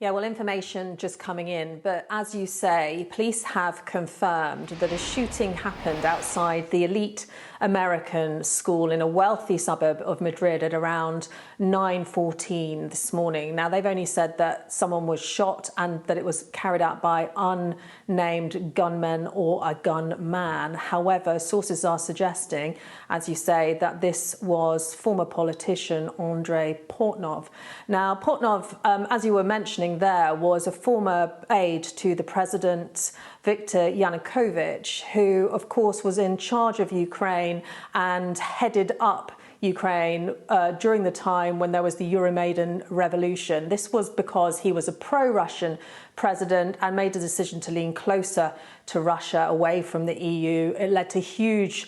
Yeah, well, information just coming in, but as you say, police have confirmed that a shooting happened outside the elite American school in a wealthy suburb of Madrid at around 9:14 this morning. Now, they've only said that someone was shot and that it was carried out by unnamed gunmen or a gunman. However, sources are suggesting, as you say, that this was former politician Andriy Portnov. Now, Portnov, as you were mentioning there, was a former aide to the president, Viktor Yanukovich, who, of course, was in charge of Ukraine and headed up Ukraine during the time when there was the Euromaidan revolution. This was because he was a pro-Russian president and made a decision to lean closer to Russia, away from the EU. It led to huge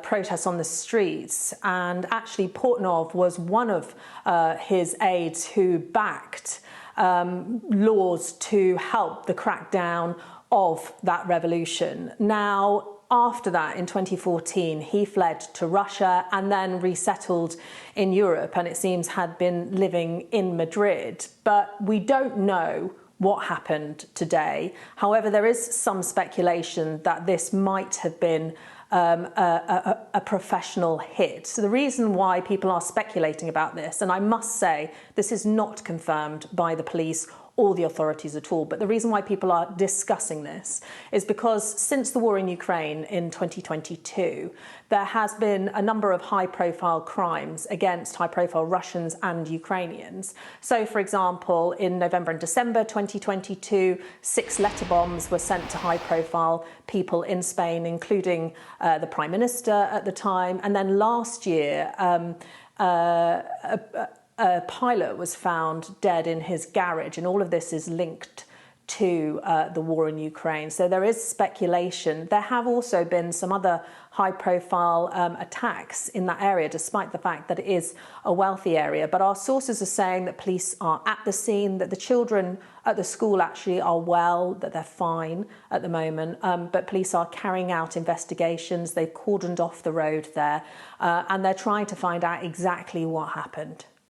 protests on the streets, and actually Portnov was one of his aides who backed laws to help the crackdown of that revolution. Now, after that, in 2014, he fled to Russia and then resettled in Europe, and it seems had been living in Madrid. But we don't know what happened today. However, there is some speculation that this might have been a professional hit. So the reason why people are speculating about this, and I must say this is not confirmed by the police or the authorities at all, but the reason why people are discussing this is because since the war in Ukraine in 2022, there has been a number of high-profile crimes against high-profile Russians and Ukrainians. So, for example, in November and December 2022, 6 letter bombs were sent to high-profile people in Spain, including the Prime Minister at the time. And then last year, a pilot was found dead in his garage, and all of this is linked to the war in Ukraine. So there is speculation. There have also been some other high-profile attacks in that area, despite the fact that it is a wealthy area. But our sources are saying that police are at the scene, that the children at the school actually are well, that they're fine at the moment. But police are carrying out investigations. They've cordoned off the road there, and they're trying to find out exactly what happened.